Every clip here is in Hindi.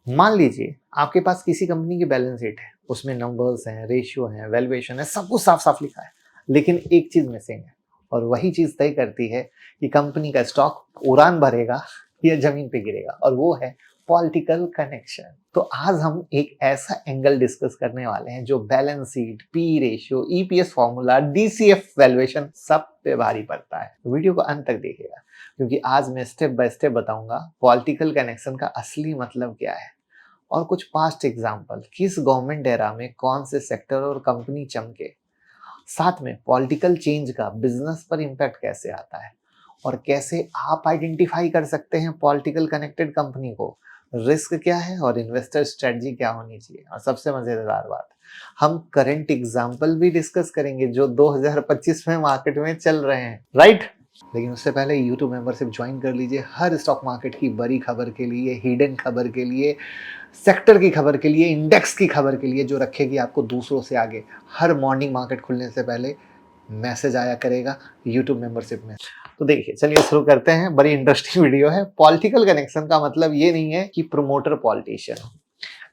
मान लीजिए आपके पास किसी कंपनी की बैलेंस शीट है, उसमें नंबर्स हैं, रेशियो हैं, वैल्यूएशन है, सब कुछ साफ साफ लिखा है, लेकिन एक चीज मिसिंग है और वही चीज तय करती है कि कंपनी का स्टॉक उड़ान भरेगा या जमीन पे गिरेगा, और वो है पॉलिटिकल कनेक्शन। तो आज हम एक ऐसा एंगल डिस्कस करने वाले हैं जो balance sheet, P ratio, EPS formula, DCF valuation सब पे भारी पड़ता है। वीडियो को अंत तक देखिएगा क्योंकि आज मैं स्टेप बाय स्टेप बताऊंगा पॉलिटिकल कनेक्शन का असली मतलब क्या है और कुछ पास्ट एग्जाम्पल, किस गवर्नमेंट एरा में कौन से सेक्टर और कंपनी चमके, साथ में पॉलिटिकल चेंज का बिजनेस पर इम्पैक्ट कैसे आता है और कैसे आप आइडेंटिफाई कर सकते हैं पॉलिटिकल कनेक्टेड कंपनी को, रिस्क क्या है और इन्वेस्टर स्ट्रेटजी क्या होनी चाहिए। और सबसे मजेदार बात, हम करंट एग्जाम्पल भी डिस्कस करेंगे जो 2025 में मार्केट में चल रहे हैं, राइट। लेकिन उससे पहले यूट्यूब मेंबरशिप ज्वाइन कर लीजिए हर स्टॉक मार्केट की बड़ी खबर के लिए, हिडन खबर के लिए, सेक्टर की खबर के लिए, इंडेक्स की खबर के लिए, जो रखेगी आपको दूसरों से आगे। हर मॉर्निंग मार्केट खुलने से पहले मैसेज आया करेगा यूट्यूब मेंबरशिप में। तो देखिए, चलिए शुरू करते हैं। बड़ी इंटरेस्टिंग वीडियो है। पॉलिटिकल कनेक्शन का मतलब ये नहीं है कि प्रमोटर पॉलिटिशियन,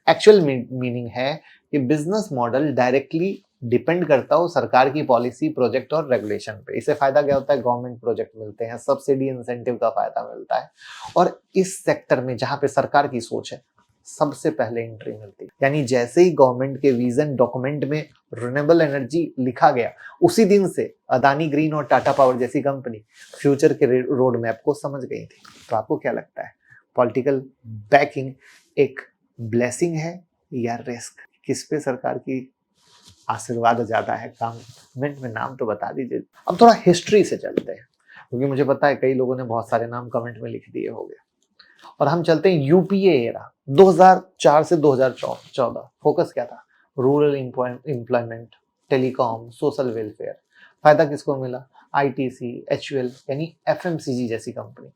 एक्चुअल मीनिंग है कि बिजनेस मॉडल डायरेक्टली डिपेंड करता हो सरकार की पॉलिसी, प्रोजेक्ट और रेगुलेशन पे। इससे फायदा क्या होता है, गवर्नमेंट प्रोजेक्ट मिलते हैं, सब्सिडी इंसेंटिव का फायदा मिलता है, और इस सेक्टर में जहां पे सरकार की सोच है सबसे पहले एंट्री मिलती है। यानी जैसे ही गवर्नमेंट के विजन डॉक्यूमेंट में रिन्यूएबल एनर्जी लिखा गया, उसी दिन से अदानी ग्रीन और टाटा पावर जैसी कंपनी फ्यूचर के रोड मैप को समझ गई थी। तो आपको क्या लगता है, पॉलिटिकल बैकिंग एक ब्लेसिंग है या रिस्क? किस पे सरकार की आशीर्वाद ज्यादा है? कमेंट में नाम तो बता दीजिए। अब थोड़ा हिस्ट्री से चलते हैं क्योंकि मुझे पता है कई लोगों ने बहुत सारे नाम कमेंट में लिख दिए होंगे, और हम चलते हैं यूपीए एरा 2004 से 2014। फोकस क्या था, rural employment, telecom, social welfare. फायदा किसको मिला, आईटीसी, एचयूएल यानी एफएमसीजी जैसी कंपनी,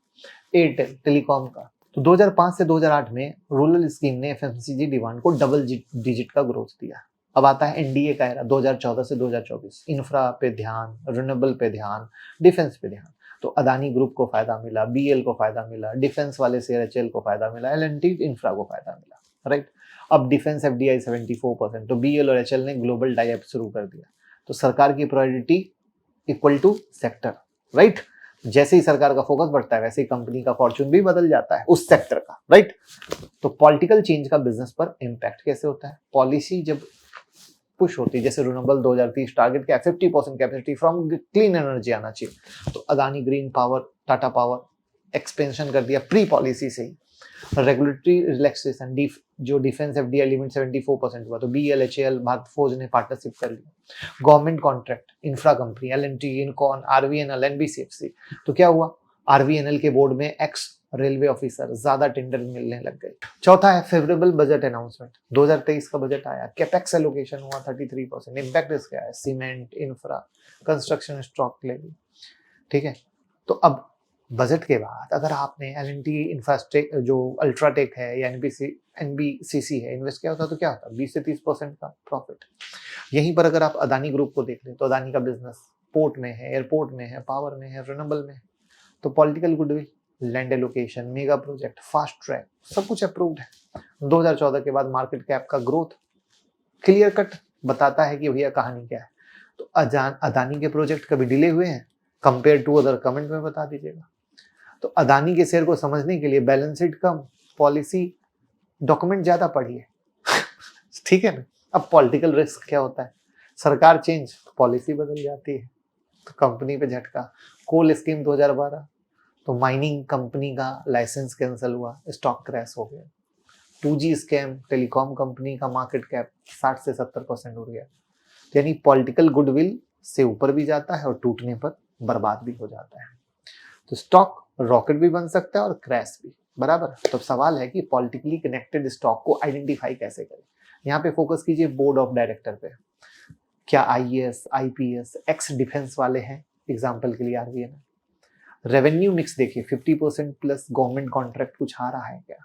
एयरटेल टेलीकॉम का। तो 2005 से 2008 में रूरल स्कीम ने एफएमसीजी डिमांड को डबल डिजिट का ग्रोथ दिया। अब आता है एनडीए का एरा 2014 से 2024। इंफ्रा पे ध्यान, रिन्यूएबल पे ध्यान, डिफेंस पे ध्यान। तो अदानी ग्रुप को फायदा मिला, बीएल को फायदा मिला, डिफेंस वाले से एचएल को फायदा मिला, एलएनटी इंफ्रा को फायदा मिला, राइट। अब डिफेंस एफडीआई 74%, तो बीएल और एचएल ने ग्लोबल टाई अप शुरू कर दिया। तो सरकार की priority equal to sector, right. जैसे ही सरकार का फोकस बढ़ता है वैसे ही कंपनी का फॉर्चून भी बदल जाता है उस सेक्टर का, राइट। तो पॉलिटिकल चेंज का बिजनेस पर इम्पैक्ट कैसे होता है, पॉलिसी जब पुश होती है, जैसे रिन्यूएबल 2030 टारगेट क्या है, 50% कैपेसिटी फ्रॉम क्लीन एनर्जी आना चाहिए, तो Adani green power, Tata power expansion कर दिया प्री पॉलिसी से ही। रेगुलेटरी रिलैक्सेशन, जो डिफेंस एफडीआई लिमिट 74% हुआ, तो बीएलएचएल, भारत फौज ने पार्टनरशिप कर लिया। Government contract, infra company, L and T, इनकॉन, आरवीएनएल, एनबीसीएफसी, तो क्या हुआ, आरवीएनएल के बोर्ड में एक्स रेलवे ऑफिसर, ज्यादा टेंडर मिलने लग गए। चौथा है फेवरेबल बजट अनाउंसमेंट, 2023 का बजट आया, कैपेक्स एलोकेशन हुआ 33%। इम्पैक्ट इसका है cement, infra, construction stock levy, ठीक है। तो अब बजट के बाद अगर आपने एलएनटी इंफ्रास्ट्रक्ट जो अल्ट्राटेक है या एनबीसीसी है इन्वेस्ट किया होता तो क्या होता, 20 से 30% का प्रॉफिट। यहीं पर अगर आप अदानी ग्रुप को देख लें तो अदानी का बिजनेस पोर्ट में है, एयरपोर्ट में है, पावर में है, रिन्यूएबल में है। तो political goodwill, land allocation, mega project, fast track, सब कुछ अप्रूव्ड है। 2014 के बाद मार्केट कैप का ग्रोथ क्लियर कट बताता है कि भैया कहानी क्या है। तो अदानी के प्रोजेक्ट कभी डिले हुए हैं कंपेयर टू अदर, कमेंट में बता दीजिएगा। तो अदानी के शेयर को समझने के लिए बैलेंस शीट कम, पॉलिसी डॉक्यूमेंट ज्यादा पढ़िए ठीक है ना। अब पॉलिटिकल रिस्क क्या होता है, सरकार चेंज, पॉलिसी बदल जाती है, तो कंपनी पे झटका। कोल स्कीम 2012, तो माइनिंग कंपनी का लाइसेंस कैंसिल हुआ, स्टॉक क्रैश हो गया। 2G स्कैम, टेलीकॉम कंपनी का मार्केट कैप 60 से 70% उड़ गया। यानी पॉलिटिकल गुडविल से ऊपर भी जाता है और टूटने पर बर्बाद भी हो जाता है। तो स्टॉक रॉकेट भी बन सकता है और क्रैश भी, बराबर। तो सवाल है कि पॉलिटिकली कनेक्टेड स्टॉक को आइडेंटिफाई कैसे करें। यहाँ पे फोकस कीजिए बोर्ड ऑफ डायरेक्टर पे, क्या आईएएस, आईपीएस, एक्स डिफेंस वाले हैं, एग्जाम्पल के लिए आरवीएनएल। रेवेन्यू मिक्स देखिए, 50% प्लस गवर्नमेंट कॉन्ट्रैक्ट कुछ आ रहा है क्या।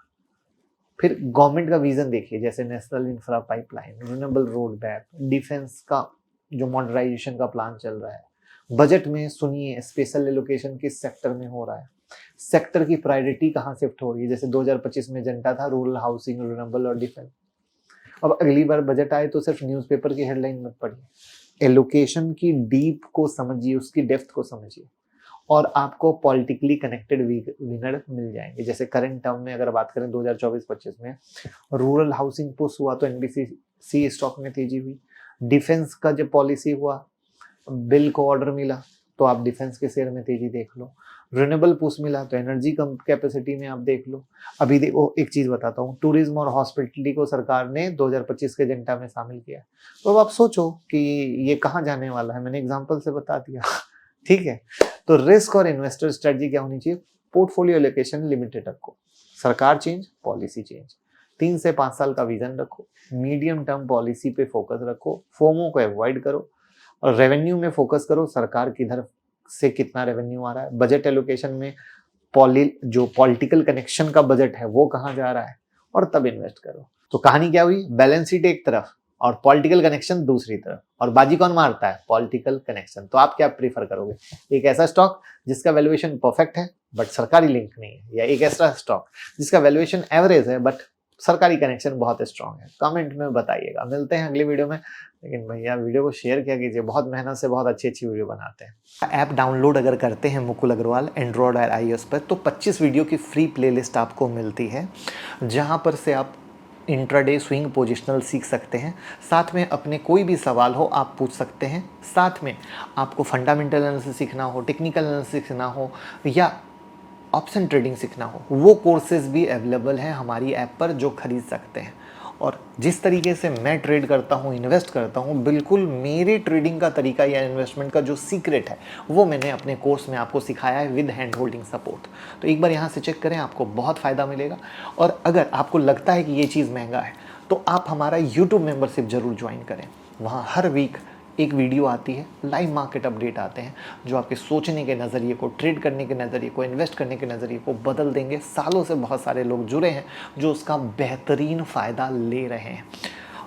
फिर गवर्नमेंट का विजन देखिए, जैसे national infra pipeline, renewable road map, defence का जो मॉडर्नाइजेशन का प्लान चल रहा है। बजट में सुनिए स्पेशल एलोकेशन किस सेक्टर में हो रहा है, सेक्टर की प्रायोरिटी कहाँ शिफ्ट हो रही है, जैसे 2025 में एजेंडा था रूरल हाउसिंग, रिन्यूएबल और डिफेंस। अब अगली बार बजट आए तो सिर्फ न्यूज़पेपर की हेडलाइन मत पढ़िए, एलोकेशन की डीप को समझिए, उसकी डेप्थ को समझिए, और आपको पॉलिटिकली कनेक्टेड विनर मिल जाएंगे। जैसे करंट टर्म में अगर बात करें 2024-25 में रूरल हाउसिंग पुश हुआ तो एनबीसीसी स्टॉक में तेजी हुई। डिफेंस का जब पॉलिसी हुआ, बिल को ऑर्डर मिला, तो आप डिफेंस के शेयर में तेजी देख लो। रिन्यूएबल पुश मिला तो एनर्जी कम कैपेसिटी में आप देख लो। अभी देखो एक चीज बताता हूँ, टूरिज्म और हॉस्पिटलिटी को सरकार ने 2025 के एजेंडा में शामिल किया। तो अब आप सोचो कि ये कहाँ जाने वाला है, मैंने एग्जाम्पल से बता दिया। ठीक है, तो रिस्क और इन्वेस्टर स्ट्रेटजी क्या होनी चाहिए, पोर्टफोलियो एलोकेशन लिमिटेड रखो, सरकार चेंज, पॉलिसी चेंज, 3 से 5 साल का विजन रखो, मीडियम टर्म पॉलिसी पे फोकस रखो, फोमो को अवॉइड करो, और रेवेन्यू में फोकस करो, सरकार किधर से कितना रेवेन्यू आ रहा है, बजट एलोकेशन में जो पॉलिटिकल कनेक्शन का बजट है वो कहाँ जा रहा है, और तब इन्वेस्ट करो। तो कहानी क्या हुई, बैलेंस शीट एक तरफ और पॉलिटिकल कनेक्शन दूसरी तरफ, और बाजी कौन मारता है, पॉलिटिकल कनेक्शन। तो आप क्या प्रीफर करोगे, एक ऐसा स्टॉक जिसका वैल्यूएशन परफेक्ट है बट सरकारी लिंक नहीं है, या एक ऐसा स्टॉक जिसका वैल्यूएशन एवरेज है बट सरकारी कनेक्शन बहुत स्ट्रांग है? कमेंट में बताइएगा। मिलते हैं अगली वीडियो में, लेकिन भैया वीडियो को शेयर क्या कीजिए, बहुत मेहनत से बहुत अच्छी अच्छी वीडियो बनाते हैं। ऐप डाउनलोड अगर करते हैं मुकुल अग्रवाल एंड्रॉयड और iOS पर, तो 25 वीडियो की फ्री प्लेलिस्ट आपको मिलती है, जहां पर से आप इंट्राडे स्विंग पोजिशनल सीख सकते हैं। साथ में अपने कोई भी सवाल हो आप पूछ सकते हैं। साथ में आपको फंडामेंटल एनालिसिस सीखना हो, टेक्निकल एनालिसिस सीखना हो, या ऑप्शन ट्रेडिंग सीखना हो, वो कोर्सेज भी अवेलेबल हैं हमारी ऐप पर, जो खरीद सकते हैं। और जिस तरीके से मैं ट्रेड करता हूँ, इन्वेस्ट करता हूँ, बिल्कुल मेरे ट्रेडिंग का तरीका या इन्वेस्टमेंट का जो सीक्रेट है वो मैंने अपने कोर्स में आपको सिखाया है विद हैंड होल्डिंग सपोर्ट। तो एक बार यहाँ से चेक करें, आपको बहुत फ़ायदा मिलेगा। और अगर आपको लगता है कि ये चीज़ महंगा है तो आप हमारा यूट्यूब मेंबरशिप ज़रूर ज्वाइन करें। वहाँ हर वीक एक वीडियो आती है, लाइव मार्केट अपडेट आते हैं, जो आपके सोचने के नज़रिए को, ट्रेड करने के नज़रिए को, इन्वेस्ट करने के नज़रिए को बदल देंगे। सालों से बहुत सारे लोग जुड़े हैं जो उसका बेहतरीन फ़ायदा ले रहे हैं।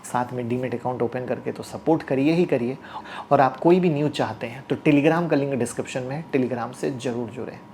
साथ में डीमेट अकाउंट ओपन करके तो सपोर्ट करिए ही करिए। और आप कोई भी न्यूज़ चाहते हैं तो टेलीग्राम का लिंक डिस्क्रिप्शन में है, टेलीग्राम से ज़रूर जुड़ें।